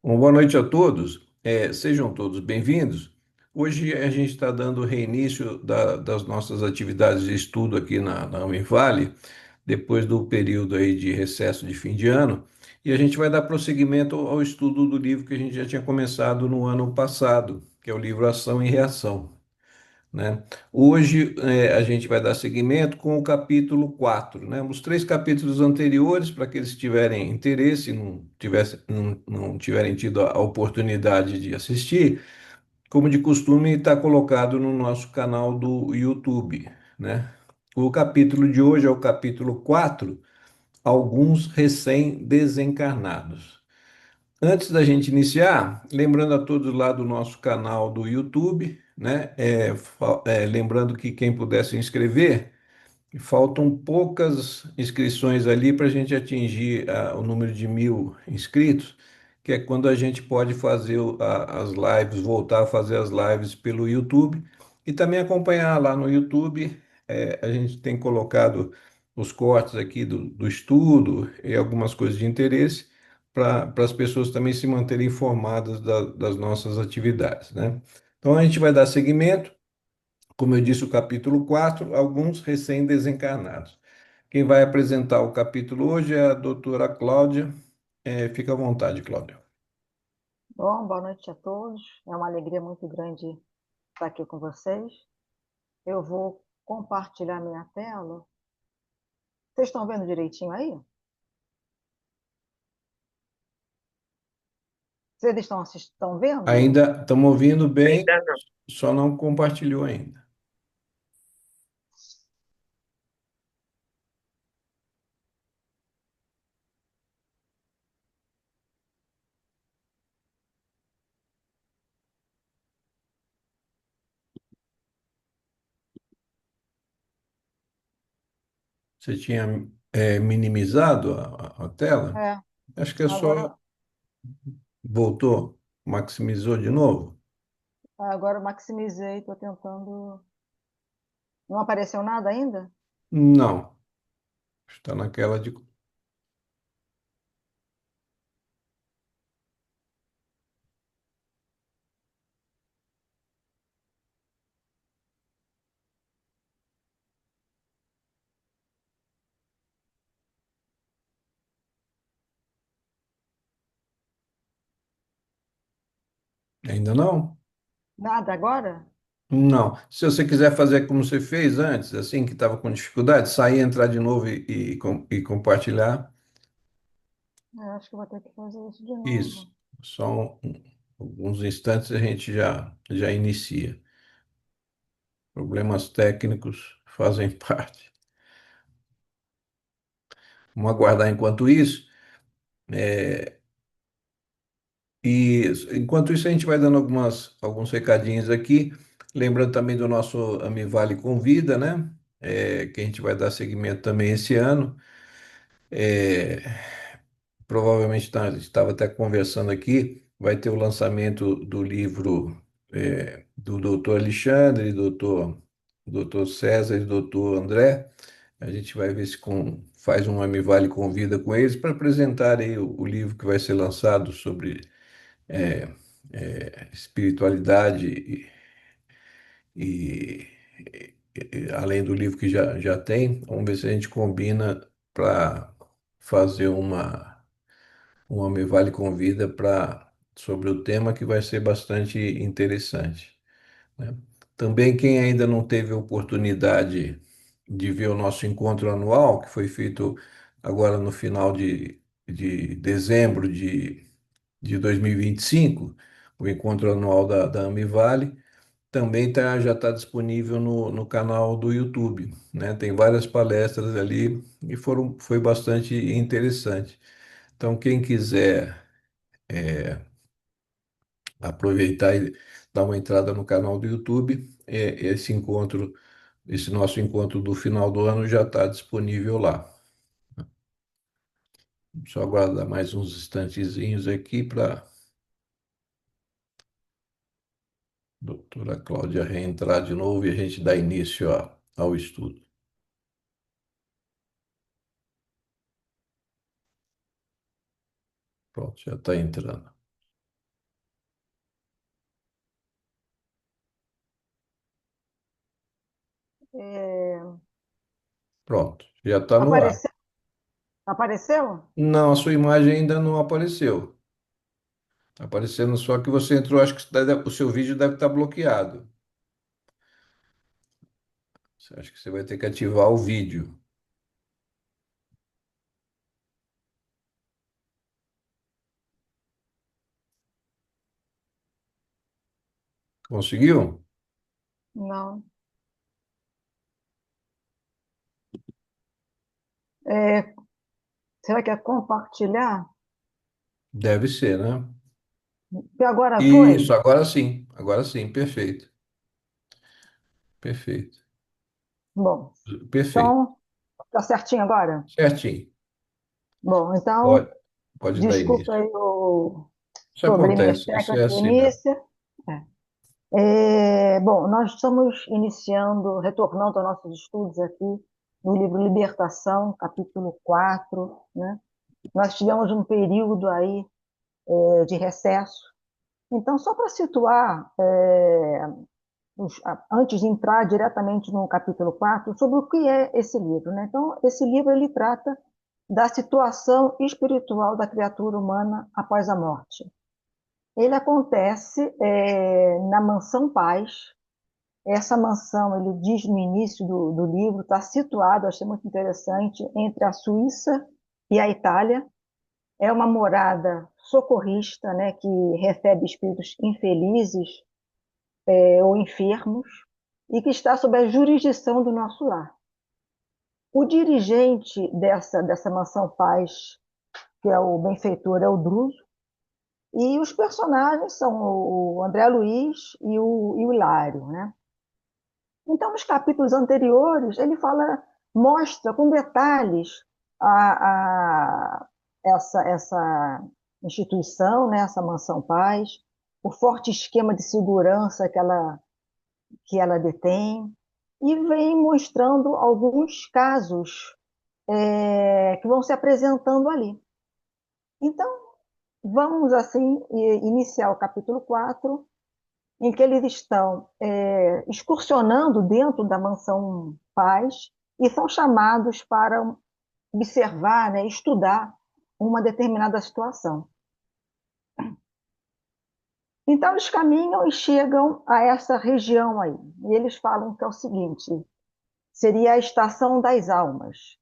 Uma boa noite a todos. Sejam todos bem-vindos. Hoje a gente está dando reinício das nossas atividades de estudo aqui na Univale, depois do período aí de recesso de fim de ano, e a gente vai dar prosseguimento ao estudo do livro que a gente já tinha começado no ano passado, que é o livro Ação e Reação, né? Hoje a gente vai dar seguimento com o capítulo 4, né? Os três capítulos anteriores, para aqueles que tiverem interesse, não tiverem tido a oportunidade de assistir, como de costume, está colocado no nosso canal do YouTube, né? O capítulo de hoje é o capítulo 4, Alguns Recém-Desencarnados. Antes da gente iniciar, lembrando a todos lá do nosso canal do YouTube, né? Lembrando que quem puder se inscrever, faltam poucas inscrições ali para a gente atingir o número de 1.000 inscritos, que é quando a gente pode fazer as lives, voltar a fazer as lives pelo YouTube e também acompanhar lá no YouTube. A gente tem colocado os cortes aqui do estudo e algumas coisas de interesse para as pessoas também se manterem informadas das nossas atividades, né? Então a gente vai dar seguimento. Como eu disse, o capítulo 4, alguns recém-desencarnados. Quem vai apresentar o capítulo hoje é a doutora Cláudia. Fica à vontade, Cláudia. Bom, boa noite a todos. É uma alegria muito grande estar aqui com vocês. Eu vou compartilhar minha tela. Vocês estão vendo direitinho aí? Vocês estão vendo? Ainda estamos ouvindo bem, só não compartilhou ainda. Você tinha minimizado a tela? É, Acho que é só agora, voltou, maximizou de novo. agora eu maximizei, estou tentando. Não apareceu nada ainda? Não, está naquela de. Ainda não? Nada agora? Não. Se você quiser fazer como você fez antes, assim que estava com dificuldade, sair, entrar de novo e compartilhar, Acho que vou ter que fazer isso de isso. novo. Só alguns instantes a gente já inicia. Problemas técnicos fazem parte. Vamos aguardar enquanto isso. E enquanto isso, a gente vai dando alguns recadinhos aqui. Lembrando também do nosso Amivale Convida, né? Que a gente vai dar seguimento também esse ano. É, Provavelmente estava até conversando aqui, vai ter o lançamento do livro do doutor Alexandre, doutor César e doutor André. A gente vai ver se faz um Amivale Convida com eles para apresentar aí o livro que vai ser lançado sobre é, espiritualidade e, além do livro que já tem. Vamos ver se a gente combina para fazer uma Me Vale Convida sobre o tema que vai ser bastante interessante, né? Também quem ainda não teve a oportunidade de ver o nosso encontro anual, que foi feito agora no final de dezembro de 2025, o encontro anual da Amivale, também já está disponível no canal do YouTube, né? Tem várias palestras ali e foi bastante interessante. Então, quem quiser aproveitar e dar uma entrada no canal do YouTube, esse nosso encontro do final do ano já está disponível lá. Só aguardar mais uns instantezinhos aqui para a doutora Cláudia reentrar de novo e a gente dar início ao estudo. Pronto, já está entrando. Pronto, já está no ar. Apareceu? Apareceu? Não, a sua imagem ainda não apareceu. Tá aparecendo só que você entrou, acho que o seu vídeo deve estar bloqueado. Acho que você vai ter que ativar o vídeo. Conseguiu? Não. É, será que é compartilhar? Deve ser, né? E agora Isso, foi? agora sim, perfeito, perfeito, Bom, perfeito, então, tá certinho agora? certinho. Bom, então, Pode, pode dar desculpa início. aí o Isso probleminhas acontece, isso é técnicos do assim mesmo. início. Bom, nós estamos iniciando, retornando aos nossos estudos aqui no livro Libertação, capítulo 4, né? Nós tivemos um período aí de recesso. Então, só para situar, antes de entrar diretamente no capítulo 4, sobre o que é esse livro, né? Então, esse livro ele trata da situação espiritual da criatura humana após a morte. Ele acontece na Mansão Paz. Essa mansão, ele diz no início do livro, está situado, achei muito interessante, entre a Suíça e a Itália. É uma morada socorrista, né, que recebe espíritos infelizes ou enfermos e que está sob a jurisdição do nosso lar. O dirigente dessa mansão Paz, que é o benfeitor, é o Druso, e os personagens são o André Luiz e o Hilário, né? Então, nos capítulos anteriores, ele fala, mostra com detalhes essa instituição, né, essa Mansão Paz, o forte esquema de segurança que ela detém, e vem mostrando alguns casos que vão se apresentando ali. Então, vamos, assim, iniciar o capítulo 4 em que eles estão excursionando dentro da Mansão Paz e são chamados para observar, né, estudar uma determinada situação. Então, eles caminham e chegam a essa região aí. E eles falam que é o seguinte: seria a estação das almas.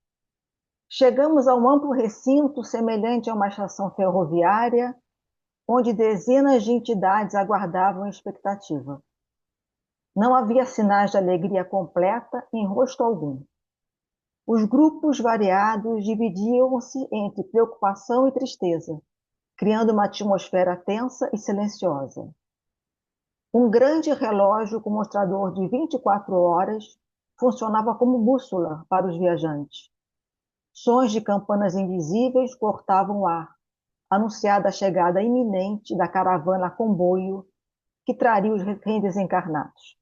Chegamos a um amplo recinto semelhante a uma estação ferroviária, onde dezenas de entidades aguardavam a expectativa. Não havia sinais de alegria completa em rosto algum. Os grupos variados dividiam-se entre preocupação e tristeza, criando uma atmosfera tensa e silenciosa. Um grande relógio com mostrador de 24 horas funcionava como bússola para os viajantes. Sons de campanas invisíveis cortavam o ar, anunciada a chegada iminente da caravana comboio que traria os recém-desencarnados.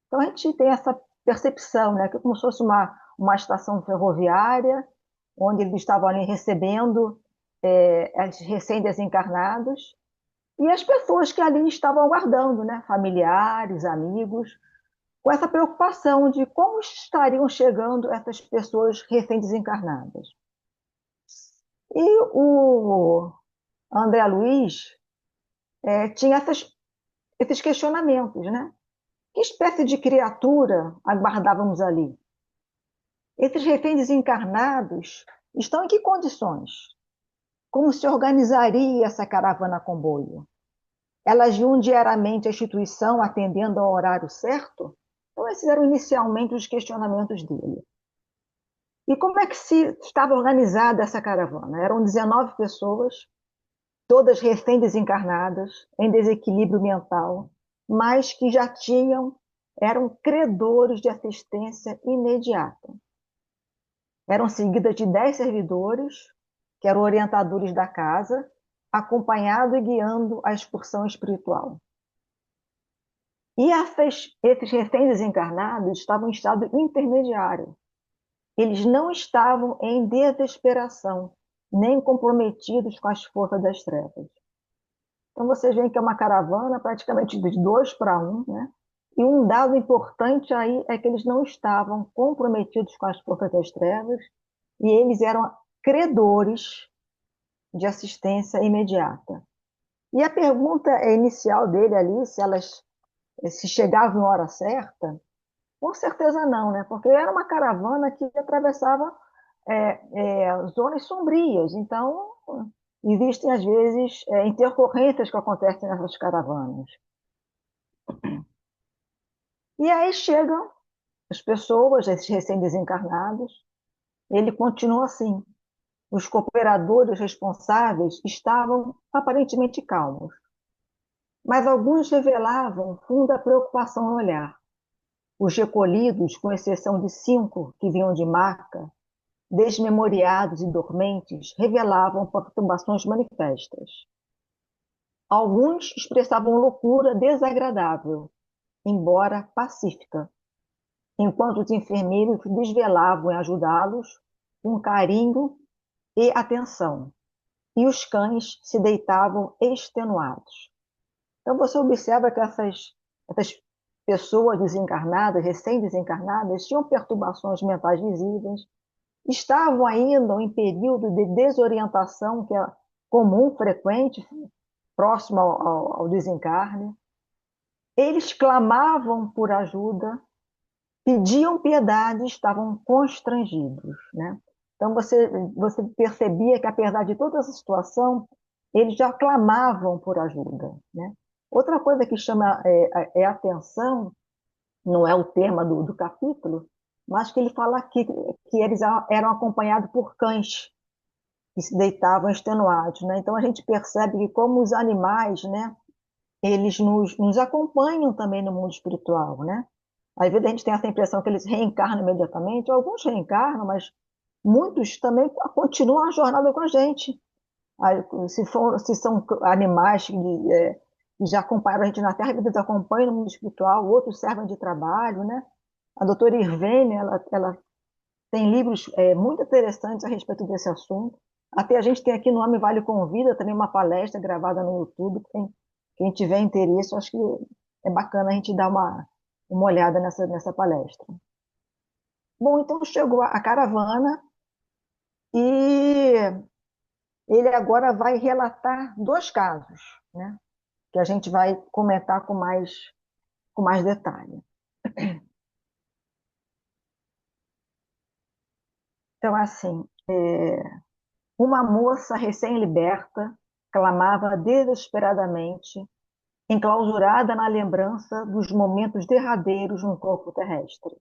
Então a gente tem essa percepção, né, que é como se fosse uma estação ferroviária, onde eles estavam ali recebendo os recém-desencarnados, e as pessoas que ali estavam aguardando, né, familiares, amigos, com essa preocupação de como estariam chegando essas pessoas recém-desencarnadas. E o André Luiz tinha esses questionamentos, né? Que espécie de criatura aguardávamos ali? Esses reféns desencarnados estão em que condições? Como se organizaria essa caravana comboio? Elas iam diariamente à instituição atendendo ao horário certo? Então, esses eram inicialmente os questionamentos dele. E como é que se estava organizada essa caravana? Eram 19 pessoas, todas recém-desencarnadas, em desequilíbrio mental, mas que já eram credores de assistência imediata. Eram seguidas de 10 servidores, que eram orientadores da casa, acompanhando e guiando a excursão espiritual. E esses recém-desencarnados estavam em estado intermediário. Eles não estavam em desesperação, nem comprometidos com as forças das trevas. Então vocês veem que é uma caravana praticamente dos dois para um, né? E um dado importante aí é que eles não estavam comprometidos com as forças das trevas e eles eram credores de assistência imediata. E a pergunta inicial dele ali, se elas se chegavam em hora certa, com certeza não, né? Porque era uma caravana que atravessava zonas sombrias. Então, existem, às vezes, intercorrências que acontecem nessas caravanas. E aí chegam as pessoas, esses recém-desencarnados, ele continua assim. Os cooperadores responsáveis estavam aparentemente calmos, mas alguns revelavam funda preocupação no olhar. Os recolhidos, com exceção de 5 que vinham de Maca, desmemoriados e dormentes, revelavam perturbações manifestas. Alguns expressavam loucura desagradável, embora pacífica, enquanto os enfermeiros desvelavam em ajudá-los com carinho e atenção, e os cães se deitavam extenuados. Então você observa que essas pessoas desencarnadas, recém-desencarnadas, tinham perturbações mentais visíveis, estavam ainda em período de desorientação, que é comum, frequente, próximo ao desencarne. Eles clamavam por ajuda, pediam piedade, estavam constrangidos, né? Então você percebia que, apesar de toda essa situação, eles já clamavam por ajuda, né? Outra coisa que chama atenção, não é o tema do capítulo, mas que ele fala aqui que eles eram acompanhados por cães que se deitavam extenuados, né? Então a gente percebe que como os animais, né, eles nos acompanham também no mundo espiritual, né? Às vezes a gente tem essa impressão que eles reencarnam imediatamente, alguns reencarnam, mas muitos também continuam a jornada com a gente. Se são animais que já acompanharam a gente na Terra, eles acompanham no mundo espiritual, outros servem de trabalho, né? A doutora Irvene, ela tem livros muito interessantes a respeito desse assunto. Até a gente tem aqui no Homem Vale Convida também uma palestra gravada no YouTube. Quem tiver interesse, eu acho que é bacana a gente dar uma olhada nessa palestra. Bom, então chegou a caravana e ele agora vai relatar 2 casos, né? Que a gente vai comentar com mais detalhe. Então, assim, uma moça recém-liberta clamava desesperadamente, enclausurada na lembrança dos momentos derradeiros no corpo terrestre.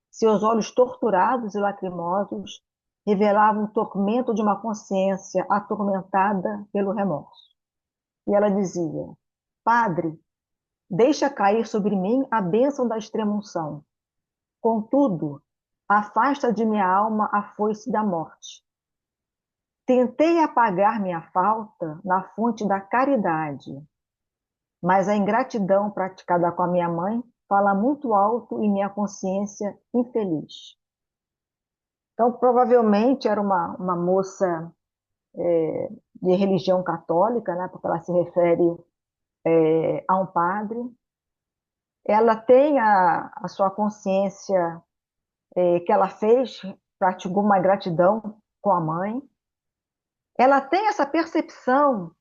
Seus olhos torturados e lacrimosos revelavam o tormento de uma consciência atormentada pelo remorso. E ela dizia: Padre, deixa cair sobre mim a bênção da extrema-unção. Contudo, afasta de minha alma a foice da morte. Tentei apagar minha falta na fonte da caridade, mas a ingratidão praticada com a minha mãe fala muito alto em minha consciência infeliz. Então, provavelmente era uma moça de religião católica, né, porque ela se refere a um padre. Ela tem a sua consciência que ela fez, praticou uma ingratidão com a mãe. Ela tem essa percepção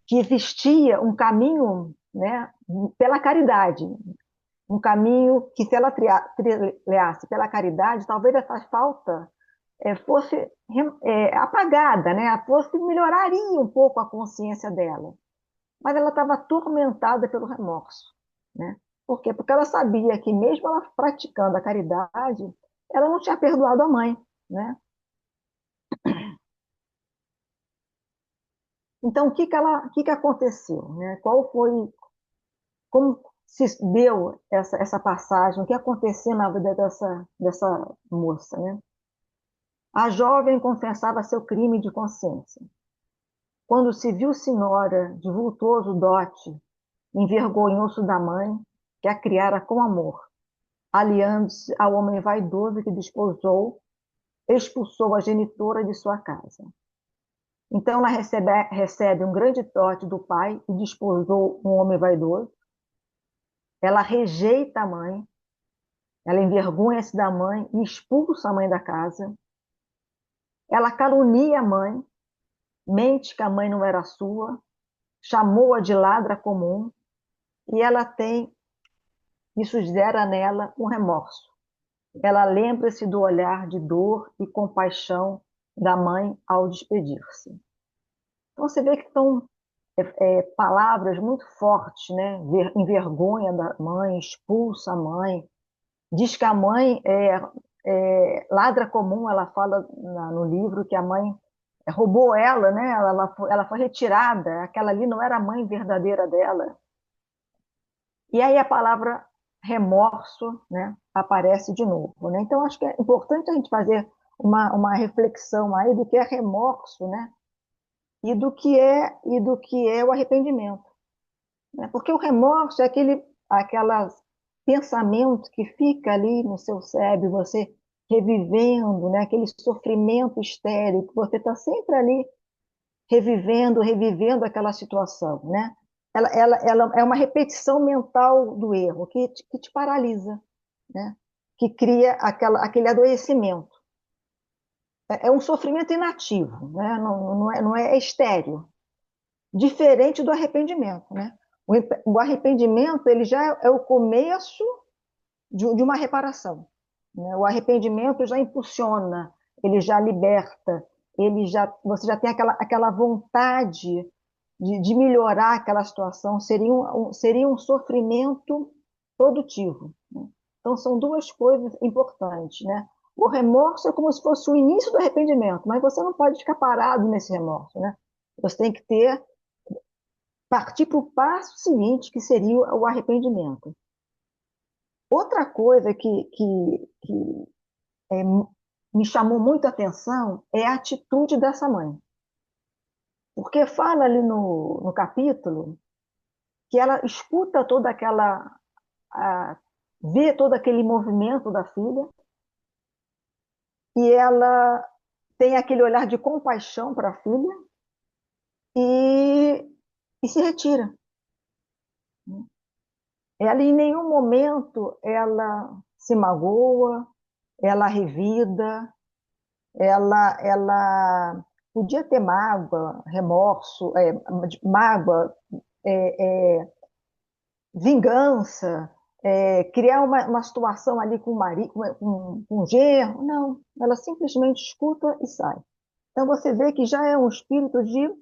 que existia um caminho, né, pela caridade, um caminho que, se ela trilhasse pela caridade, talvez essa falta fosse apagada, né, melhoraria um pouco a consciência dela. Mas ela estava atormentada pelo remorso, né? Por quê? Porque ela sabia que, mesmo ela praticando a caridade, ela não tinha perdoado a mãe, né? Então, o que aconteceu, né? Como se deu essa passagem, o que aconteceu na vida dessa moça, né? A jovem confessava seu crime de consciência. Quando se viu senhora de vultoso dote, envergonhou-se da mãe, que a criara com amor, aliando-se ao homem vaidoso que desposou, expulsou a genitora de sua casa. Então ela recebe um grande dote do pai e desposou um homem vaidoso, ela rejeita a mãe, ela envergonha-se da mãe e expulsa a mãe da casa. Ela calunia a mãe, mente que a mãe não era sua, chamou-a de ladra comum, e ela tem, isso gera nela um remorso. Ela lembra-se do olhar de dor e compaixão da mãe ao despedir-se. Então você vê que são palavras muito fortes, né? Envergonha da mãe, expulsa a mãe, diz que a mãe é ladra comum, ela fala no livro que a mãe roubou ela, né? Ela foi retirada, aquela ali não era a mãe verdadeira dela. E aí a palavra remorso, né, aparece de novo, né? Então acho que é importante a gente fazer uma reflexão aí do que é remorso, né? E do que é o arrependimento, né? Porque o remorso é aquela pensamento que fica ali no seu cérebro, você revivendo, né? Aquele sofrimento estéril, que você está sempre ali revivendo aquela situação, né? Ela é uma repetição mental do erro que te paralisa, né? Que cria aquele adoecimento. É um sofrimento inativo, né? Não é estéril, diferente do arrependimento, né? O arrependimento ele já é o começo de uma reparação, né? O arrependimento já impulsiona, ele já liberta, você já tem aquela vontade de melhorar aquela situação, seria um sofrimento produtivo, né? Então, são duas coisas importantes, né? O remorso é como se fosse o início do arrependimento, mas você não pode ficar parado nesse remorso, né? Você tem que partir para o passo seguinte, que seria o arrependimento. Outra coisa que é, me chamou muita atenção é a atitude dessa mãe. Porque fala ali no capítulo que ela escuta a, vê todo aquele movimento da filha e ela tem aquele olhar de compaixão para a filha e, e se retira. Ela em nenhum momento ela se magoa, ela revida, ela podia ter mágoa, remorso, mágoa, é, é, vingança, criar uma situação ali com o marido, com o genro. Não, ela simplesmente escuta e sai. Então você vê que já é um espírito de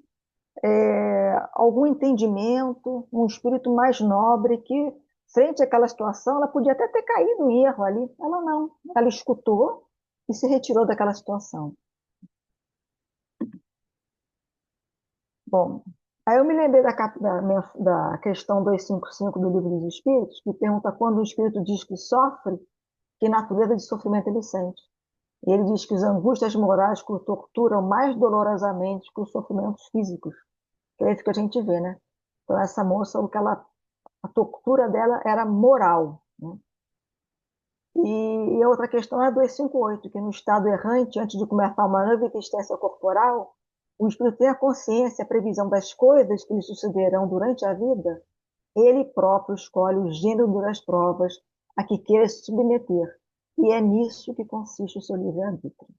algum entendimento, um espírito mais nobre que, frente àquela situação, ela podia até ter caído em erro ali. Ela não, ela escutou e se retirou daquela situação. Bom, aí eu me lembrei da questão 255 do Livro dos Espíritos, que pergunta quando o espírito diz que sofre, que natureza de sofrimento ele sente. E ele diz que as angústias morais que o torturam mais dolorosamente que os sofrimentos físicos. Que é isso que a gente vê, né? Então, essa moça, a tortura dela era moral, né? E a outra questão é a 258, que no estado errante, antes de começar uma nova existência corporal, o espírito tem a consciência, a previsão das coisas que lhe sucederão durante a vida, ele próprio escolhe o gênero das provas a que queira se submeter. E é nisso que consiste o seu livre-arbítrio.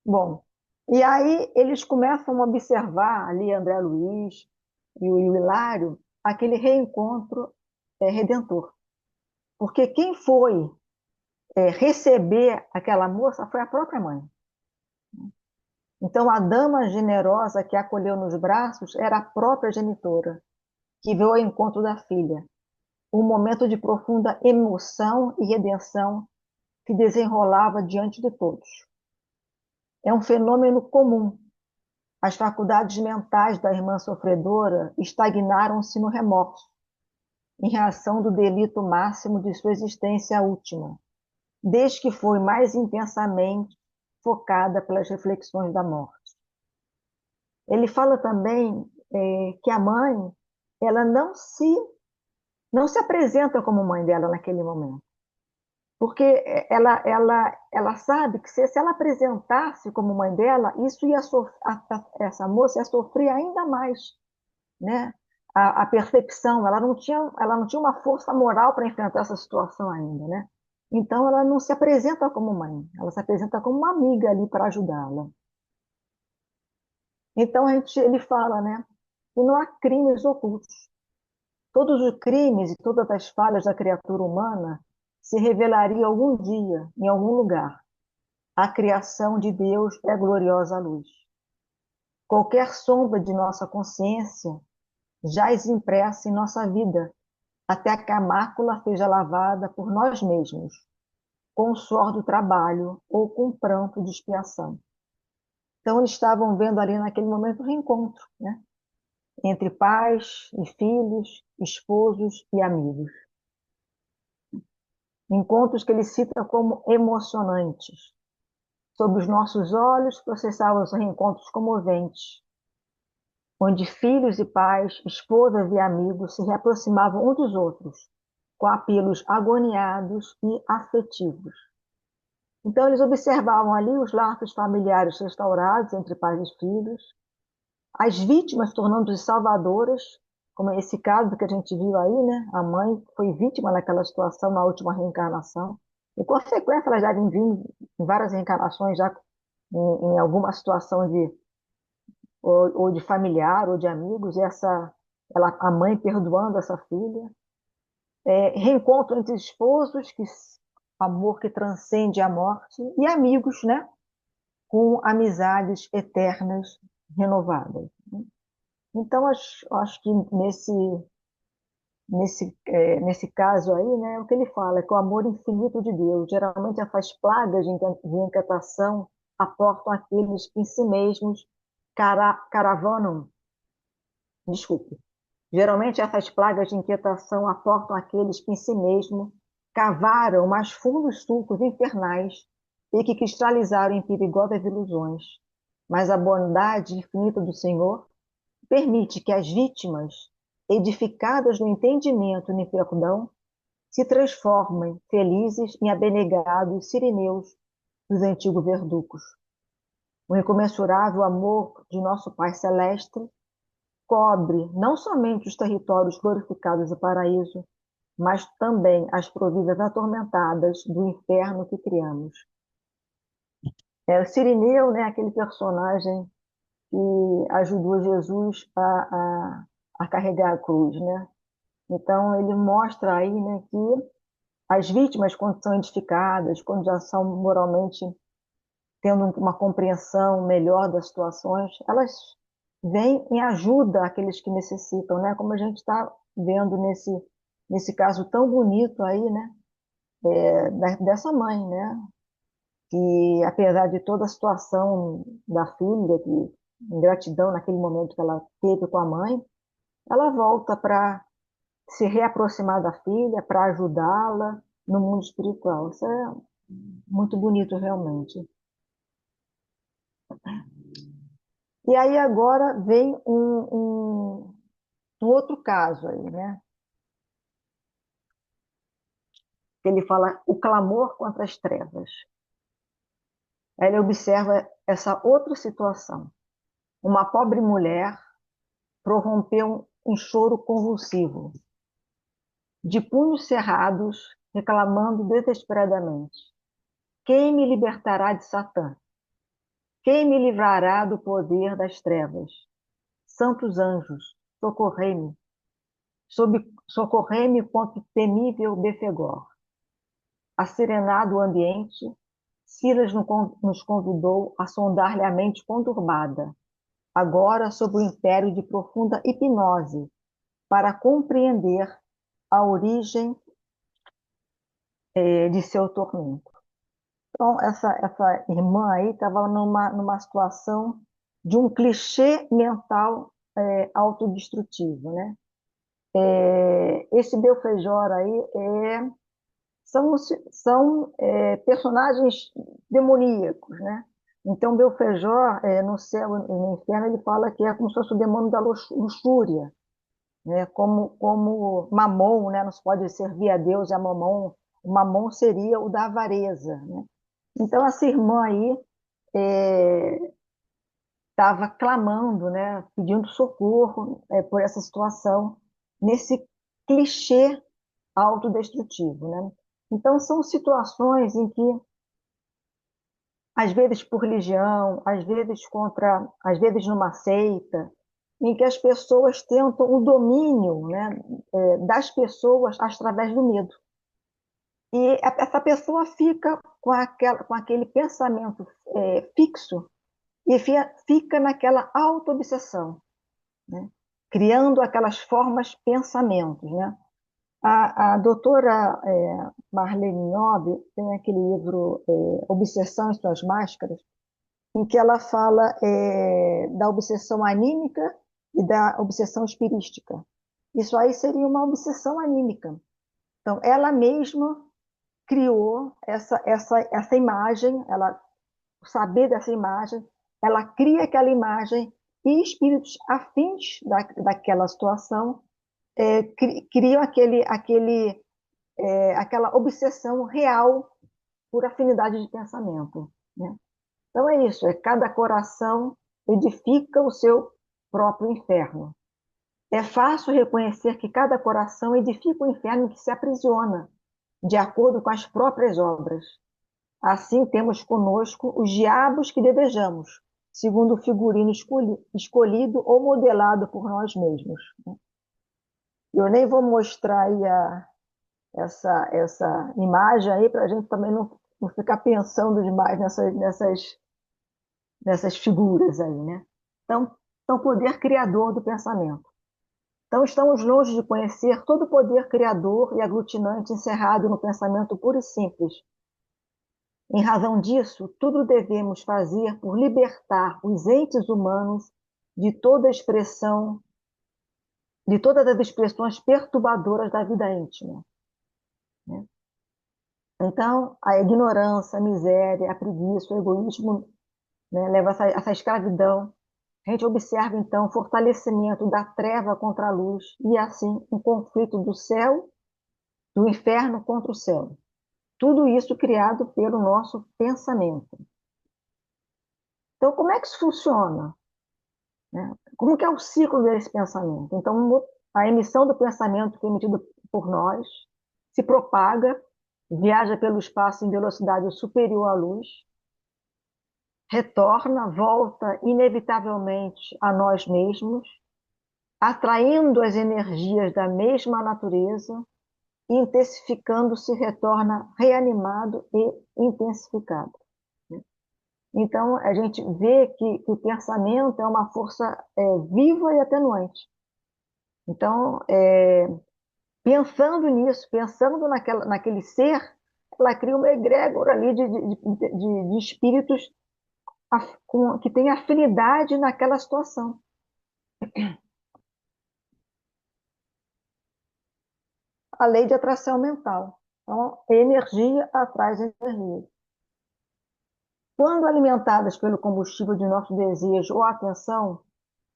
Bom, e aí eles começam a observar ali, André Luiz e o Hilário, aquele reencontro redentor. Porque quem foi receber aquela moça foi a própria mãe. Então, a dama generosa que a acolheu nos braços era a própria genitora, que veio ao encontro da filha. Um momento de profunda emoção e redenção que desenrolava diante de todos. É um fenômeno comum. As faculdades mentais da irmã sofredora estagnaram-se no remorso, em reação do delito máximo de sua existência última, desde que foi mais intensamente focada pelas reflexões da morte. Ele fala também que a mãe ela não se apresenta como mãe dela naquele momento, porque ela sabe que se ela apresentasse como mãe dela, isso essa moça ia sofrer ainda mais, né? a percepção, ela não tinha uma força moral para enfrentar essa situação ainda, né? Então, ela não se apresenta como mãe, ela se apresenta como uma amiga ali para ajudá-la. Então, ele fala, né, que não há crimes ocultos. Todos os crimes e todas as falhas da criatura humana se revelariam algum dia, em algum lugar. A criação de Deus é gloriosa luz. Qualquer sombra de nossa consciência jaz impressa em nossa vida, até que a mácula seja lavada por nós mesmos, com o suor do trabalho ou com o pranto de expiação. Então, eles estavam vendo ali naquele momento o reencontro, né? Entre pais e filhos, esposos e amigos. Encontros que ele cita como emocionantes. Sob os nossos olhos, processavam os reencontros comoventes, onde filhos e pais, esposas e amigos se reaproximavam uns dos outros, com apelos agoniados e afetivos. Então, eles observavam ali os laços familiares restaurados entre pais e filhos, as vítimas tornando-se salvadoras, como esse caso que a gente viu aí, né? A mãe foi vítima naquela situação na última reencarnação. E, consequência, elas devem vir em várias reencarnações já em alguma situação ou de familiar ou de amigos, e a mãe perdoando essa filha. Reencontro entre esposos, amor que transcende a morte, e amigos, né? Com amizades eternas renovadas. Então, acho que nesse caso aí, né, o que ele fala é que o amor infinito de Deus geralmente faz plagas de inquietação, aportam aqueles que em si mesmos caravanam, desculpe, geralmente essas plagas de inquietação aportam aqueles que em si mesmos cavaram mais fundos sulcos infernais e que cristalizaram em perigosas ilusões. Mas a bondade infinita do Senhor permite que as vítimas, edificadas no entendimento e no perdão, se transformem felizes em abnegados sirineus dos antigos verducos. O incomensurável amor de nosso Pai Celeste cobre não somente os territórios glorificados do paraíso, mas também as províncias atormentadas do inferno que criamos. O Sirineu, né, aquele personagem que ajudou Jesus a carregar a cruz, né? Então, ele mostra aí, né, que as vítimas, quando são edificadas, quando já são moralmente tendo uma compreensão melhor das situações, elas vêm em ajuda àqueles que necessitam, né? Como a gente está vendo nesse caso tão bonito aí, né? Dessa mãe, né? Que apesar de toda a situação da filha, que ingratidão naquele momento que ela teve com a mãe, ela volta para se reaproximar da filha, para ajudá-la no mundo espiritual. Isso é muito bonito, realmente. E aí agora vem um outro caso aí, né? Ele fala o clamor contra as trevas. Aí ele observa essa outra situação. Uma pobre mulher prorrompeu em choro convulsivo, de punhos cerrados, reclamando desesperadamente: quem me libertará de Satã? Quem me livrará do poder das trevas? Santos anjos, socorrei-me. Socorrei-me contra o temível Befegor. Asserenado o ambiente, Silas nos convidou a sondar-lhe a mente conturbada, agora sob o império de profunda hipnose, para compreender a origem de seu tormento. Então, essa irmã aí estava numa situação de um clichê mental autodestrutivo, né? Esse Belfegor aí são personagens demoníacos, né? Então, Belfegor, no céu e no inferno, ele fala que é como se fosse o demônio da luxúria, né? Como Mamon, né? Não se pode servir a Deus e a Mamon. O Mamon seria o da avareza, né? Então, essa irmã aí, é, estava clamando, né, pedindo socorro, por essa situação, nesse clichê autodestrutivo, né? Então, são situações em que, às vezes por religião, às vezes numa seita, em que as pessoas tentam o domínio, né, das pessoas através do medo. E essa pessoa fica com aquele pensamento fixo e fica naquela auto-obsessão, né? Criando aquelas formas pensamentos, né? A doutora Marlene Nobre tem aquele livro Obsessão e Suas Máscaras, em que ela fala da obsessão anímica e da obsessão espirística. Isso aí seria uma obsessão anímica. Então, ela mesma criou essa imagem, ela saber dessa imagem, ela cria aquela imagem e espíritos afins daquela situação criam aquela obsessão real por afinidade de pensamento, né? Então é isso, cada coração edifica o seu próprio inferno. É fácil reconhecer que cada coração edifica o inferno que se aprisiona, de acordo com as próprias obras. Assim temos conosco os diabos que desejamos, segundo o figurino escolhido ou modelado por nós mesmos. Eu nem vou mostrar aí essa imagem aí para a gente também não ficar pensando demais nessas figuras aí, né? Então, poder criador do pensamento. Então, estamos longe de conhecer todo o poder criador e aglutinante encerrado no pensamento puro e simples. Em razão disso, tudo devemos fazer por libertar os entes humanos de toda expressão, de todas as expressões perturbadoras da vida íntima, né? Então, a ignorância, a miséria, a preguiça, o egoísmo, né, leva a essa escravidão. A gente observa, então, o fortalecimento da treva contra a luz e, assim, um conflito do céu, do inferno contra o céu. Tudo isso criado pelo nosso pensamento. Então, como é que isso funciona, né? Como que é o ciclo desse pensamento? Então, a emissão do pensamento que é emitido por nós se propaga, viaja pelo espaço em velocidade superior à luz, retorna, volta inevitavelmente a nós mesmos, atraindo as energias da mesma natureza, intensificando-se, retorna reanimado e intensificado. Então, a gente vê que o pensamento é uma força viva e atenuante. Então, pensando nisso, pensando naquele ser, ela cria uma egrégora ali de espíritos que têm afinidade naquela situação. A lei de atração mental. Então, energia atrai energia. Quando alimentadas pelo combustível de nosso desejo ou atenção,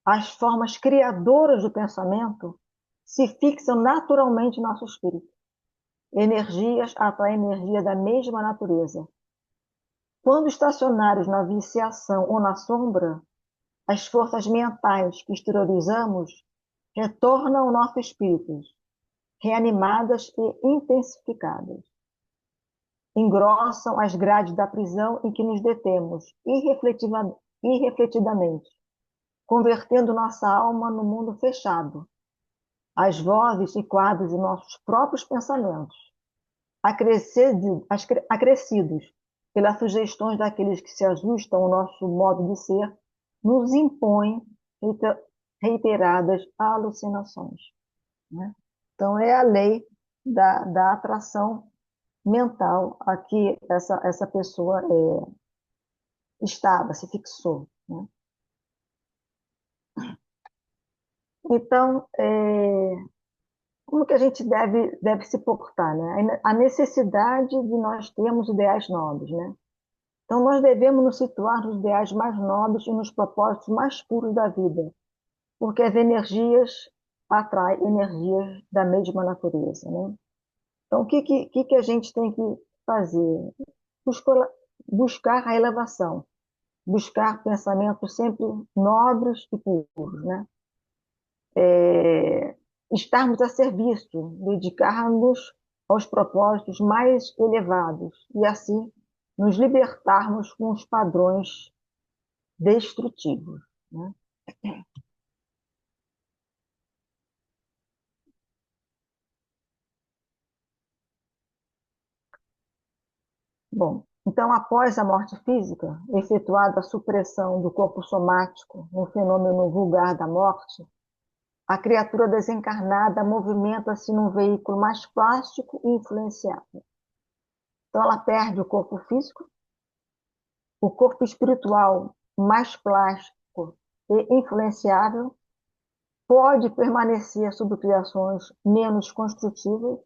as formas criadoras do pensamento se fixam naturalmente em nosso espírito. Energias atraem energia da mesma natureza. Quando estacionários na viciação ou na sombra, as forças mentais que exteriorizamos retornam ao nosso espírito, reanimadas e intensificadas. Engrossam as grades da prisão em que nos detemos, irrefletidamente, convertendo nossa alma no mundo fechado. As vozes e quadros de nossos próprios pensamentos, acrescidos pelas sugestões daqueles que se ajustam ao nosso modo de ser, nos impõem reiteradas alucinações, né? Então, é a lei da atração mental a que essa pessoa estava, se fixou, né? Então, como que a gente deve se portar, né? A necessidade de nós termos ideais nobres, né? Então, nós devemos nos situar nos ideais mais nobres e nos propósitos mais puros da vida, porque as energias atraem energias da mesma natureza, né? Então, o que a gente tem que fazer? Buscar, buscar a elevação, buscar pensamentos sempre nobres e puros, né? É, estarmos a serviço, dedicar-nos aos propósitos mais elevados e assim nos libertarmos com os padrões destrutivos, né? Bom, então, após a morte física, efetuada a supressão do corpo somático no fenômeno vulgar da morte, a criatura desencarnada movimenta-se num veículo mais plástico e influenciável. Então, ela perde o corpo físico, o corpo espiritual mais plástico e influenciável pode permanecer sob criações menos construtivas,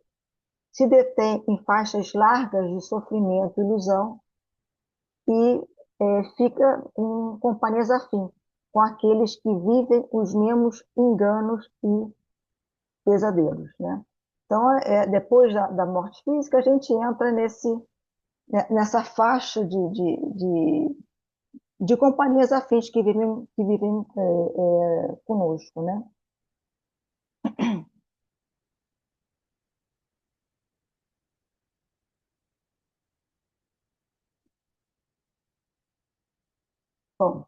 se detém em faixas largas de sofrimento e ilusão e fica em companhias afins, com aqueles que vivem os mesmos enganos e pesadelos, né? Então, depois da morte física, a gente entra nessa faixa de companhias afins que vivem conosco, né? Bom,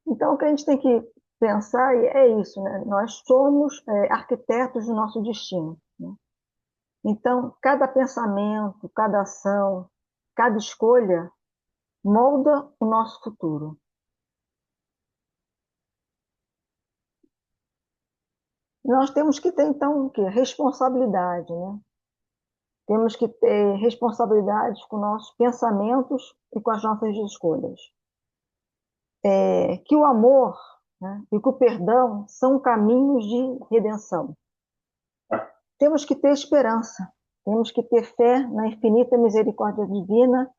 então o que a gente tem que pensar é isso, né? Nós somos arquitetos do nosso destino, né? Então, cada pensamento, cada ação, cada escolha molda o nosso futuro. Nós temos que ter, então, o quê? Responsabilidade, né? Temos que ter responsabilidade com nossos pensamentos e com as nossas escolhas. Que o amor, né, e que o perdão são caminhos de redenção. Temos que ter esperança, temos que ter fé na infinita misericórdia divina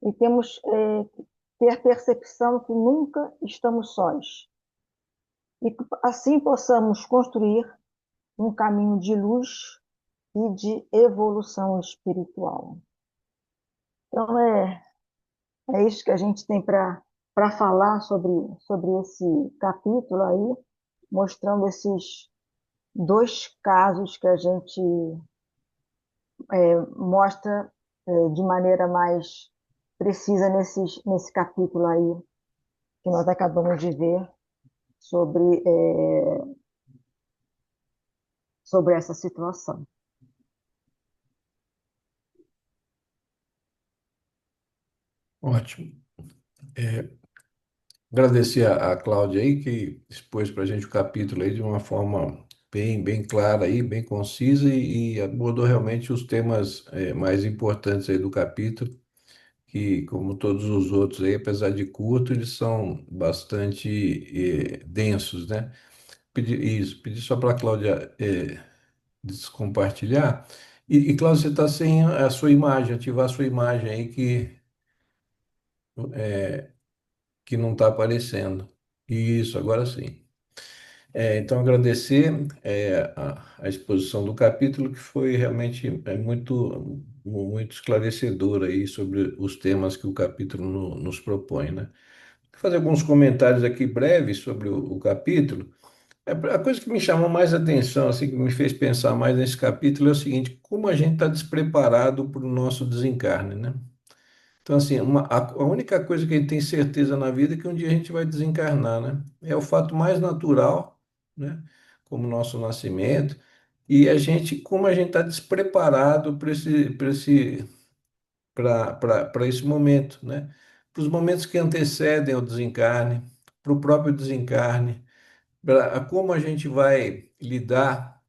e temos ter percepção que nunca estamos sós. E que assim possamos construir um caminho de luz e de evolução espiritual. Então, é isso que a gente tem para falar sobre esse capítulo aí, mostrando esses dois casos que a gente mostra de maneira mais precisa nesse capítulo aí que nós acabamos de ver sobre essa situação. Ótimo. Agradecer a Cláudia aí, que expôs para a gente o capítulo aí de uma forma bem clara aí, bem concisa e abordou realmente os temas mais importantes aí do capítulo, que, como todos os outros aí, apesar de curto, eles são bastante densos, né? Pedi só para a Cláudia descompartilhar. E Cláudia, você está sem a sua imagem, ativar a sua imagem aí que não está aparecendo. Isso, agora sim. Então, agradecer a exposição do capítulo, que foi realmente muito esclarecedora aí sobre os temas que o capítulo nos propõe, né? Vou fazer alguns comentários aqui breves sobre o capítulo. A coisa que me chamou mais atenção, assim, que me fez pensar mais nesse capítulo é o seguinte: como a gente está despreparado para o nosso desencarne, né? Então, assim, a única coisa que a gente tem certeza na vida é que um dia a gente vai desencarnar, né? É o fato mais natural, né? Como o nosso nascimento. E como a gente está despreparado para esse momento, né? Para os momentos que antecedem o desencarne, para o próprio desencarne, para como a gente vai lidar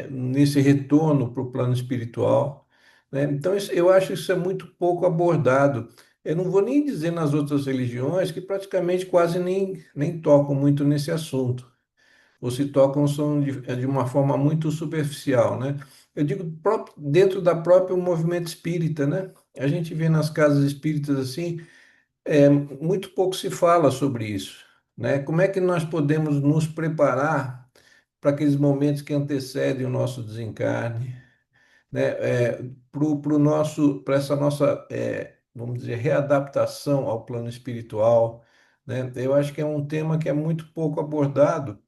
nesse retorno para o plano espiritual, né? Então, eu acho isso é muito pouco abordado. Eu não vou nem dizer nas outras religiões que praticamente quase nem tocam muito nesse assunto, ou se tocam são de uma forma muito superficial, né? Eu digo dentro da própria movimento espírita, né? A gente vê nas casas espíritas assim, muito pouco se fala sobre isso, né? Como é que nós podemos nos preparar para aqueles momentos que antecedem o nosso desencarne, né? Para essa nossa, vamos dizer, readaptação ao plano espiritual, né? Eu acho que é um tema que é muito pouco abordado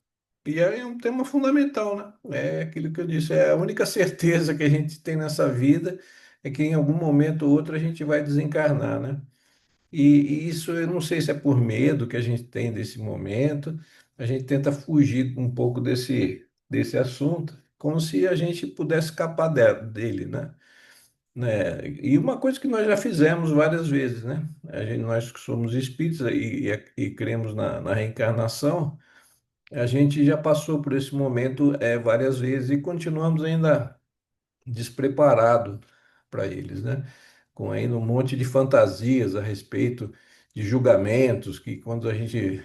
e é um tema fundamental, né? É aquilo que eu disse, é a única certeza que a gente tem nessa vida é que em algum momento ou outro a gente vai desencarnar, né? E isso eu não sei se é por medo que a gente tem desse momento, a gente tenta fugir um pouco desse assunto, como se a gente pudesse escapar dele, né? E uma coisa que nós já fizemos várias vezes, né? Nós que somos espíritos e cremos na reencarnação, a gente já passou por esse momento várias vezes e continuamos ainda despreparado para eles, né? Com ainda um monte de fantasias a respeito de julgamentos, que quando a gente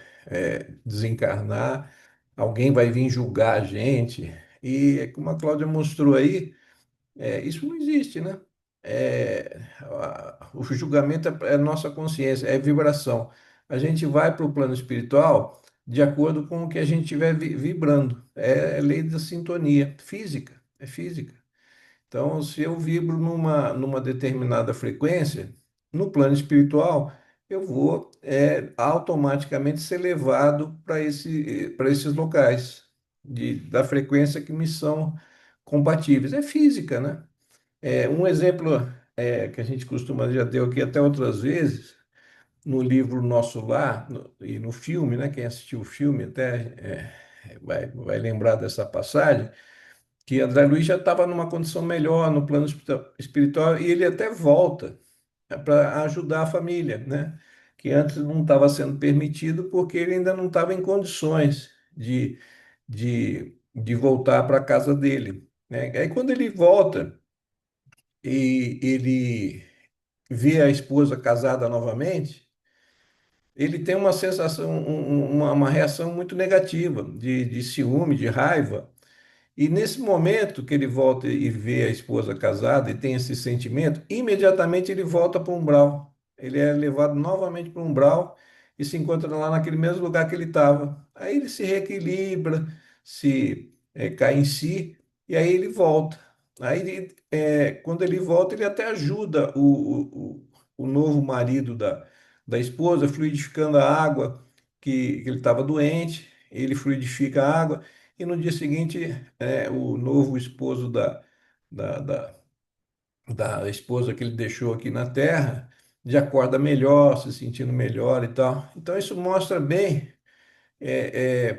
desencarnar, alguém vai vir julgar a gente. E como a Cláudia mostrou aí, isso não existe, né? O julgamento é a nossa consciência, é vibração. A gente vai para o plano espiritual de acordo com o que a gente estiver vibrando. É lei da sintonia, física, é física. Então, se eu vibro numa determinada frequência, no plano espiritual, eu vou automaticamente ser levado para esses locais da frequência que me são compatíveis. É física, né? Um exemplo que a gente costuma, já deu aqui até outras vezes, no livro Nosso Lar e no filme, né? Quem assistiu o filme até vai lembrar dessa passagem, que André Luiz já estava numa condição melhor no plano espiritual e ele até volta para ajudar a família, né? Que antes não estava sendo permitido porque ele ainda não estava em condições de voltar para a casa dele, né? Aí quando ele volta e ele vê a esposa casada novamente, ele tem uma sensação, uma reação muito negativa de ciúme, de raiva. E nesse momento que ele volta e vê a esposa casada e tem esse sentimento, imediatamente ele volta para o umbral. Ele é levado novamente para o umbral e se encontra lá naquele mesmo lugar que ele estava. Aí ele se reequilibra, cai em si e aí ele volta. Quando ele volta, ele até ajuda o novo marido da esposa, fluidificando a água que ele estava doente, ele fluidifica a água. E no dia seguinte, o novo esposo da, da, da esposa que ele deixou aqui na Terra já acorda melhor, se sentindo melhor e tal. Então, isso mostra bem,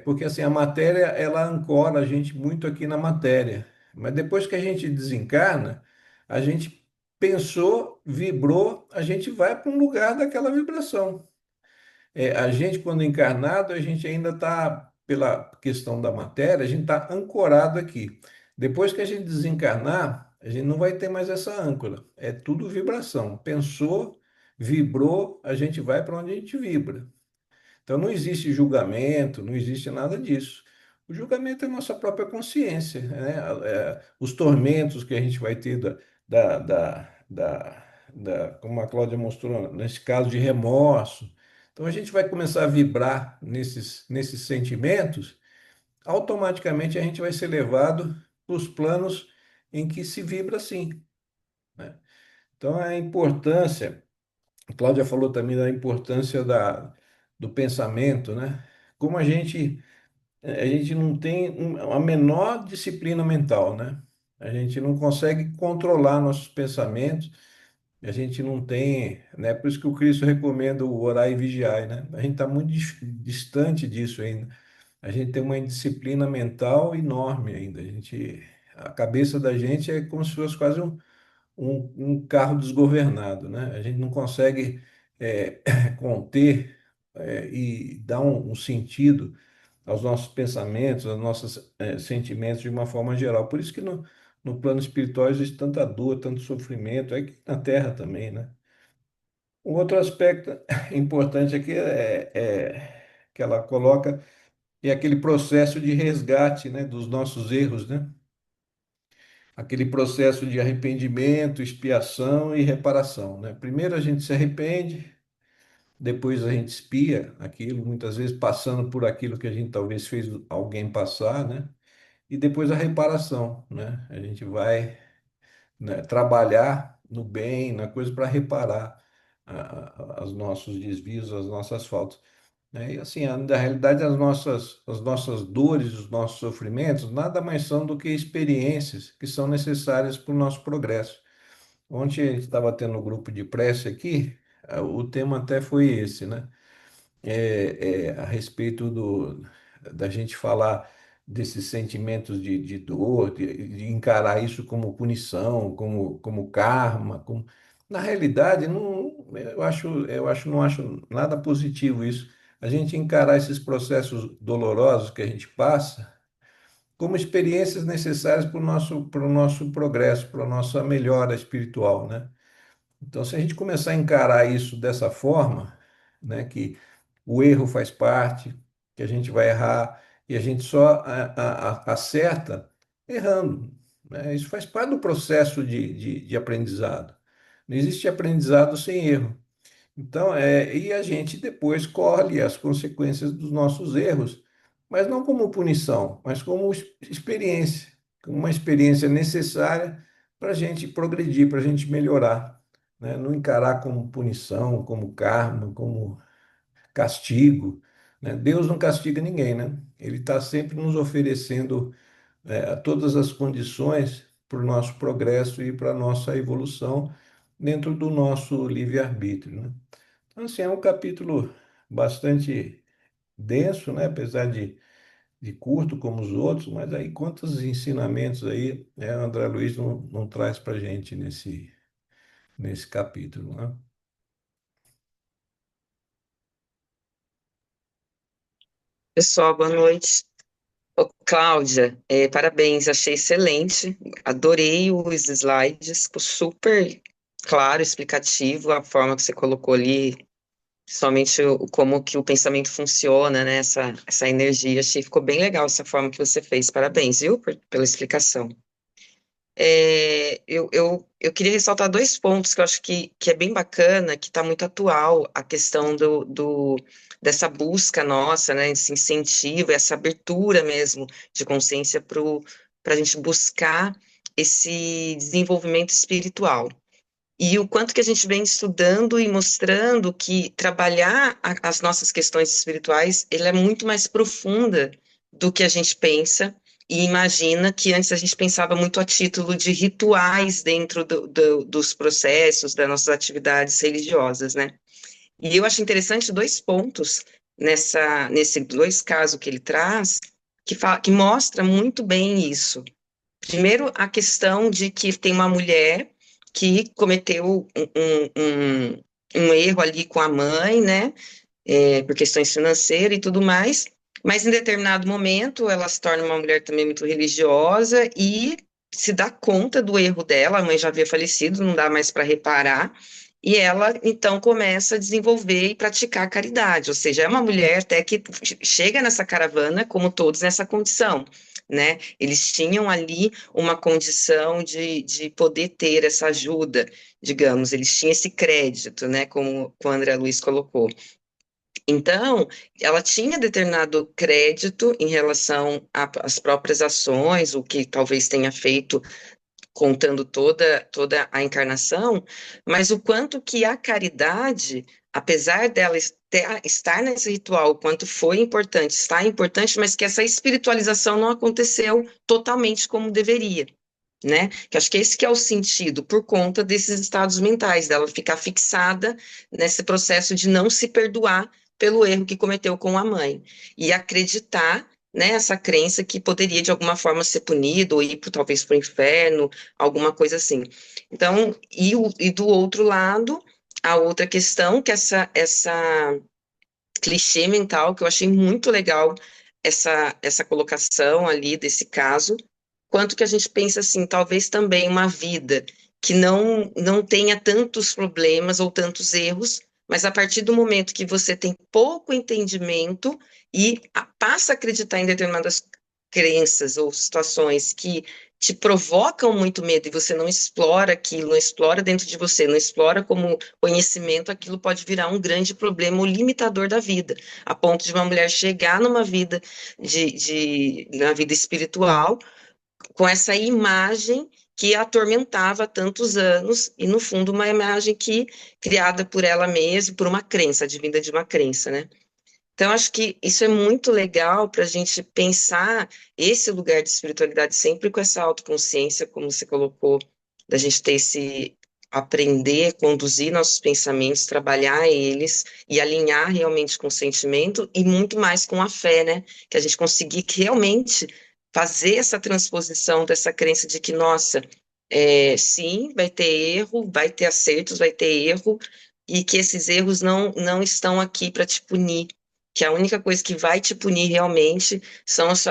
porque assim, a matéria, ela ancora a gente muito aqui na matéria. Mas depois que a gente desencarna, a gente pensou, vibrou, a gente vai para um lugar daquela vibração. A gente, quando encarnado, a gente ainda está, pela questão da matéria, a gente está ancorado aqui. Depois que a gente desencarnar, a gente não vai ter mais essa âncora. É tudo vibração. Pensou, vibrou, a gente vai para onde a gente vibra. Então não existe julgamento, não existe nada disso. O julgamento é nossa própria consciência, né? Os tormentos que a gente vai ter da, da, da, como a Cláudia mostrou, nesse caso de remorso. Então a gente vai começar a vibrar nesses sentimentos, automaticamente a gente vai ser levado para os planos em que se vibra assim, né? Então a importância, a Cláudia falou também da importância do pensamento, né? Como a gente não tem a menor disciplina mental, né? A gente não consegue controlar nossos pensamentos, a gente não tem, né? Por isso que o Cristo recomenda o orar e vigiar, né? A gente está muito distante disso ainda. A gente tem uma indisciplina mental enorme ainda. A cabeça da gente é como se fosse quase um carro desgovernado, né? A gente não consegue conter e dar um sentido aos nossos pensamentos, aos nossos sentimentos de uma forma geral. Por isso que no plano espiritual existe tanta dor, tanto sofrimento, é que na Terra também, né? Um outro aspecto importante aqui que ela coloca é aquele processo de resgate, né, dos nossos erros, né? Aquele processo de arrependimento, expiação e reparação, né? Primeiro a gente se arrepende, depois a gente expia aquilo, muitas vezes passando por aquilo que a gente talvez fez alguém passar, né? E depois a reparação, né? A gente vai, né, trabalhar no bem, na coisa para reparar os nossos desvios, as nossas faltas. E assim, na realidade, as nossas dores, os nossos sofrimentos, nada mais são do que experiências que são necessárias para o nosso progresso. Ontem a gente estava tendo um grupo de prece aqui, o tema até foi esse, né? A respeito da gente falar desses sentimentos de dor, de encarar isso como punição, como karma, na realidade, não, não acho nada positivo isso. A gente encarar esses processos dolorosos que a gente passa como experiências necessárias para o nosso progresso, para a nossa melhora espiritual, né? Então, se a gente começar a encarar isso dessa forma, né, que o erro faz parte, que a gente vai errar e a gente só acerta errando, né? Isso faz parte do processo de aprendizado. Não existe aprendizado sem erro. Então, e a gente depois colhe as consequências dos nossos erros, mas não como punição, mas como experiência, como uma experiência necessária para a gente progredir, para a gente melhorar, né? Não encarar como punição, como karma, como castigo, né? Deus não castiga ninguém, né? Ele está sempre nos oferecendo todas as condições para o nosso progresso e para a nossa evolução dentro do nosso livre-arbítrio, né? Então, assim, é um capítulo bastante denso, né? Apesar de curto como os outros, mas aí quantos ensinamentos aí o André Luiz não traz para a gente nesse capítulo, né? Pessoal, boa noite. Ô, Cláudia, parabéns, achei excelente, adorei os slides, ficou super claro, explicativo, a forma que você colocou ali, principalmente como que o pensamento funciona, né, essa energia, achei que ficou bem legal essa forma que você fez, parabéns, viu, pela explicação. Eu queria ressaltar dois pontos que eu acho que é bem bacana, que está muito atual, a questão dessa busca nossa, né, esse incentivo, essa abertura mesmo de consciência para a gente buscar esse desenvolvimento espiritual. E o quanto que a gente vem estudando e mostrando que trabalhar as nossas questões espirituais, ele é muito mais profunda do que a gente pensa e imagina, que antes a gente pensava muito a título de rituais dentro dos processos, das nossas atividades religiosas, né? E eu acho interessante dois pontos nesse dois casos que ele traz, que mostra muito bem isso. Primeiro, a questão de que tem uma mulher que cometeu um erro ali com a mãe, né, por questões financeiras e tudo mais, mas em determinado momento ela se torna uma mulher também muito religiosa e se dá conta do erro dela, a mãe já havia falecido, não dá mais para reparar, e ela então começa a desenvolver e praticar a caridade, ou seja, é uma mulher até que chega nessa caravana, como todos nessa condição, né? Eles tinham ali uma condição de poder ter essa ajuda, digamos, eles tinham esse crédito, né? Como o André Luiz colocou. Então, ela tinha determinado crédito em relação às próprias ações, o que talvez tenha feito contando toda a encarnação, mas o quanto que a caridade, apesar dela estar nesse ritual, o quanto foi importante, está importante, mas que essa espiritualização não aconteceu totalmente como deveria. Né? Que acho que esse que é o sentido, por conta desses estados mentais, dela ficar fixada nesse processo de não se perdoar pelo erro que cometeu com a mãe, e acreditar, né, essa crença que poderia de alguma forma ser punido, ou ir talvez para o inferno, alguma coisa assim. Então, e do outro lado, a outra questão, que essa clichê mental, que eu achei muito legal, essa colocação ali desse caso, quanto que a gente pensa assim, talvez também uma vida que não tenha tantos problemas ou tantos erros, mas a partir do momento que você tem pouco entendimento e passa a acreditar em determinadas crenças ou situações que te provocam muito medo e você não explora aquilo, não explora dentro de você, não explora como conhecimento, aquilo pode virar um grande problema, o limitador da vida, a ponto de uma mulher chegar numa vida na vida espiritual com essa imagem que a atormentava há tantos anos, e no fundo uma imagem que criada por ela mesma, por uma crença, advinda de uma crença, né? Então, acho que isso é muito legal para a gente pensar esse lugar de espiritualidade sempre com essa autoconsciência, como você colocou, da gente ter esse aprender, conduzir nossos pensamentos, trabalhar eles e alinhar realmente com o sentimento e muito mais com a fé, né? Que a gente conseguir realmente fazer essa transposição dessa crença de que, nossa, sim, vai ter erro, vai ter acertos, vai ter erro, e que esses erros não estão aqui para te punir, que a única coisa que vai te punir realmente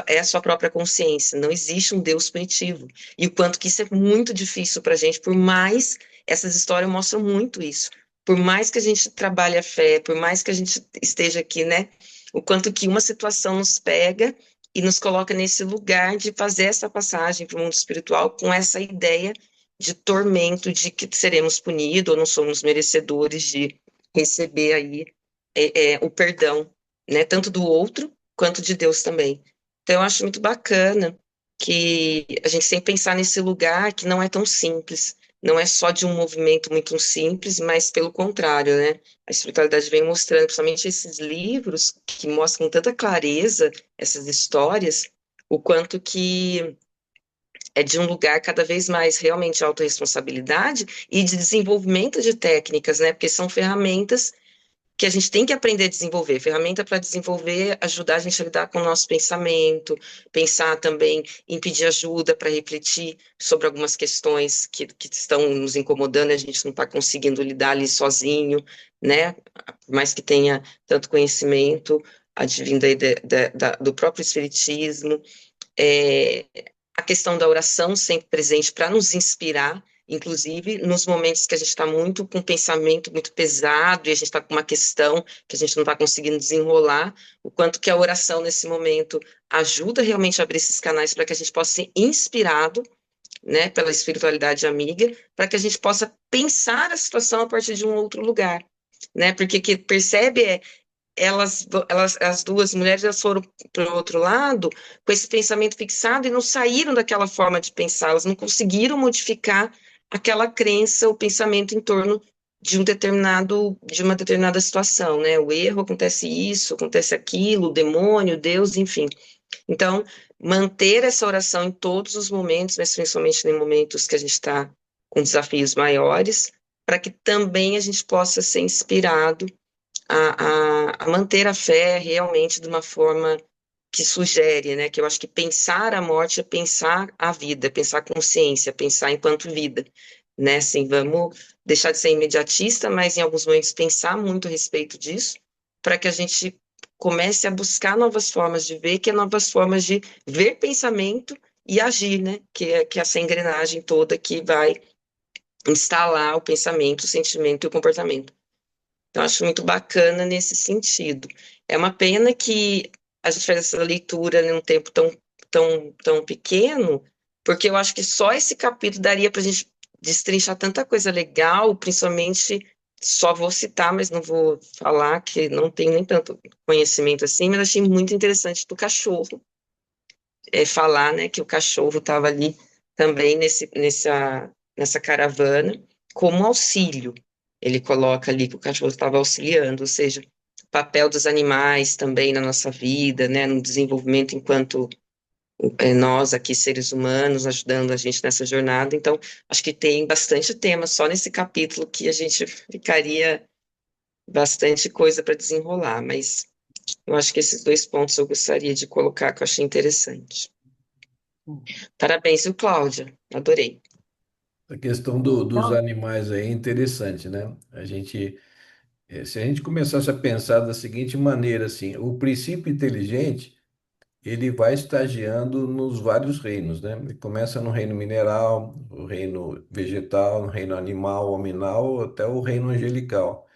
é a sua própria consciência. Não existe um Deus punitivo. E o quanto que isso é muito difícil para a gente, por mais, essas histórias mostram muito isso. Por mais que a gente trabalhe a fé, por mais que a gente esteja aqui, né? O quanto que uma situação nos pega e nos coloca nesse lugar de fazer essa passagem para o mundo espiritual com essa ideia de tormento, de que seremos punidos ou não somos merecedores de receber aí o perdão, né, tanto do outro quanto de Deus também. Então, eu acho muito bacana que a gente sempre pensar nesse lugar que não é tão simples, não é só de um movimento muito simples, mas pelo contrário, né? A espiritualidade vem mostrando, principalmente esses livros que mostram com tanta clareza essas histórias, o quanto que é de um lugar cada vez mais realmente de autorresponsabilidade e de desenvolvimento de técnicas, né? Porque são ferramentas que a gente tem que aprender a desenvolver, ferramenta para desenvolver, ajudar a gente a lidar com o nosso pensamento, pensar também em pedir ajuda para refletir sobre algumas questões que estão nos incomodando, a gente não está conseguindo lidar ali sozinho, né? Por mais que tenha tanto conhecimento advindo aí do próprio espiritismo, é, a questão da oração sempre presente para nos inspirar, inclusive nos momentos que a gente está muito com um pensamento muito pesado e a gente está com uma questão que a gente não está conseguindo desenrolar, o quanto que a oração nesse momento ajuda realmente a abrir esses canais para que a gente possa ser inspirado, né, pela espiritualidade amiga, para que a gente possa pensar a situação a partir de um outro lugar, né, porque que percebe as duas mulheres elas foram para o outro lado com esse pensamento fixado e não saíram daquela forma de pensar, elas não conseguiram modificar aquela crença, o pensamento em torno de uma determinada situação, né? O erro acontece isso, acontece aquilo, o demônio, Deus, enfim. Então, manter essa oração em todos os momentos, mas principalmente em momentos que a gente está com desafios maiores, para que também a gente possa ser inspirado a manter a fé realmente de uma forma que sugere, né? Que eu acho que pensar a morte é pensar a vida, pensar a consciência, pensar enquanto vida, né? Assim, vamos deixar de ser imediatista, mas em alguns momentos pensar muito a respeito disso, para que a gente comece a buscar novas formas de ver, que é novas formas de ver pensamento e agir, né? Que é essa engrenagem toda que vai instalar o pensamento, o sentimento e o comportamento. Então, acho muito bacana nesse sentido. É uma pena que a gente faz essa leitura em um tempo tão pequeno, porque eu acho que só esse capítulo daria para a gente destrinchar tanta coisa legal, principalmente, só vou citar, mas não vou falar, que não tenho nem tanto conhecimento assim, mas achei muito interessante do cachorro, falar, né, que o cachorro estava ali também nessa caravana como auxílio. Ele coloca ali que o cachorro estava auxiliando, ou seja, o papel dos animais também na nossa vida, né, no desenvolvimento enquanto nós aqui, seres humanos, ajudando a gente nessa jornada. Então, acho que tem bastante tema só nesse capítulo que a gente ficaria bastante coisa para desenrolar, mas eu acho que esses dois pontos eu gostaria de colocar que eu achei interessante. Parabéns, viu, Cláudia? Adorei. A questão dos Então, animais aí é interessante, né? Se a gente começasse a pensar da seguinte maneira, assim, o princípio inteligente, ele vai estagiando nos vários reinos, né? Ele começa no reino mineral, o reino vegetal, no reino animal, hominal, até o reino angelical.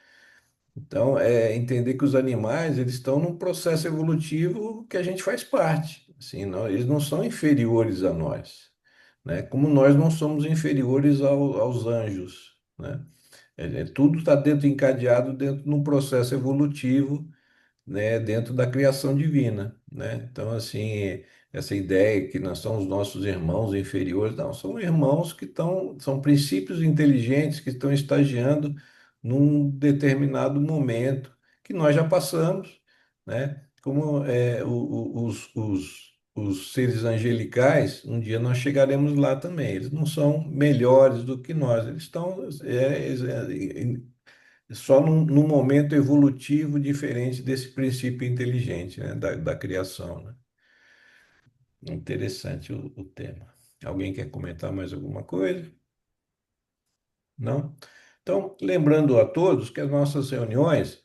Então, é entender que os animais, eles estão num processo evolutivo que a gente faz parte. Assim, eles não são inferiores a nós, né? Como nós não somos inferiores aos anjos, né? Tudo está dentro, encadeado dentro de um processo evolutivo, né, dentro da criação divina, né? Então, assim, essa ideia que nós somos nossos irmãos inferiores, não, são irmãos são princípios inteligentes que estão estagiando num determinado momento que nós já passamos, né? Como os seres angelicais, um dia nós chegaremos lá também. Eles não são melhores do que nós, eles estão só num momento evolutivo diferente desse princípio inteligente, né? Da criação, né? Interessante o tema. Alguém quer comentar mais alguma coisa? Não? Então, lembrando a todos que as nossas reuniões,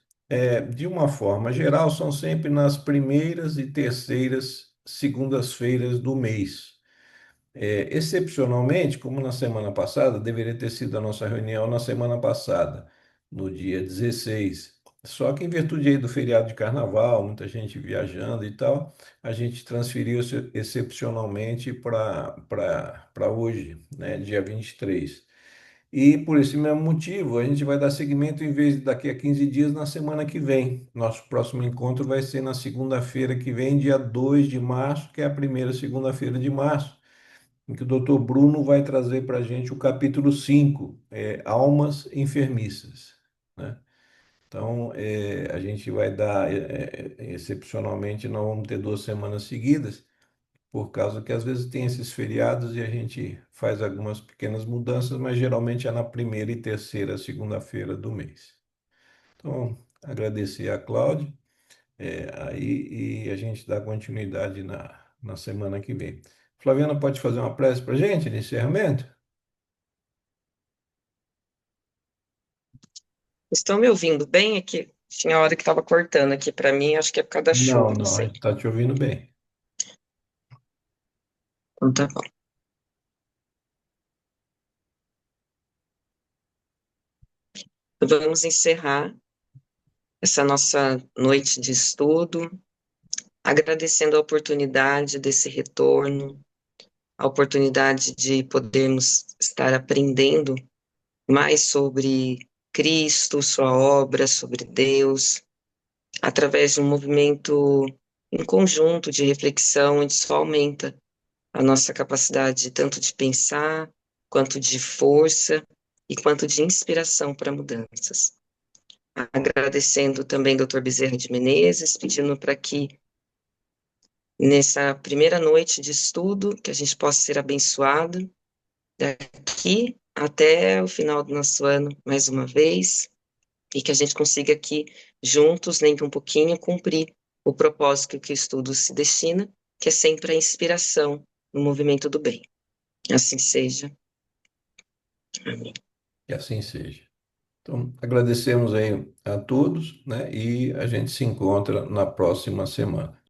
de uma forma geral, são sempre nas primeiras e terceiras segundas-feiras do mês. Excepcionalmente, como na semana passada, deveria ter sido a nossa reunião na semana passada, no dia 16. Só que em virtude aí do feriado de carnaval, muita gente viajando e tal, a gente transferiu excepcionalmente para hoje, né, dia 23. E por esse mesmo motivo, a gente vai dar seguimento em vez de daqui a 15 dias, na semana que vem. Nosso próximo encontro vai ser na segunda-feira que vem, dia 2 de março, que é a primeira segunda-feira de março, em que o doutor Bruno vai trazer para a gente o capítulo 5, Almas Enfermiças, né? Então, a gente vai dar, excepcionalmente, não vamos ter 2 semanas seguidas, por causa que às vezes tem esses feriados e a gente faz algumas pequenas mudanças, mas geralmente é na primeira e terceira segunda-feira do mês. Então, agradecer a Cláudia, aí e a gente dá continuidade na semana que vem. Flaviana, pode fazer uma prece para a gente de encerramento? Estão me ouvindo bem aqui? Tinha hora que estava cortando aqui para mim, acho que é por causa da Não, chuva, não não, a sei. gente está te ouvindo bem. Então tá bom. Vamos encerrar essa nossa noite de estudo, agradecendo a oportunidade desse retorno, a oportunidade de podermos estar aprendendo mais sobre Cristo, sua obra, sobre Deus, através de um movimento em conjunto de reflexão, onde isso aumenta a nossa capacidade tanto de pensar, quanto de força e quanto de inspiração para mudanças. Agradecendo também Dr. Bezerra de Menezes, pedindo para que nessa primeira noite de estudo, que a gente possa ser abençoado daqui até o final do nosso ano, mais uma vez, e que a gente consiga aqui, juntos, nem que um pouquinho, cumprir o propósito que o estudo se destina, que é sempre a inspiração no movimento do bem. Assim seja. Amém. Que assim seja. Então, agradecemos aí a todos, né? E a gente se encontra na próxima semana.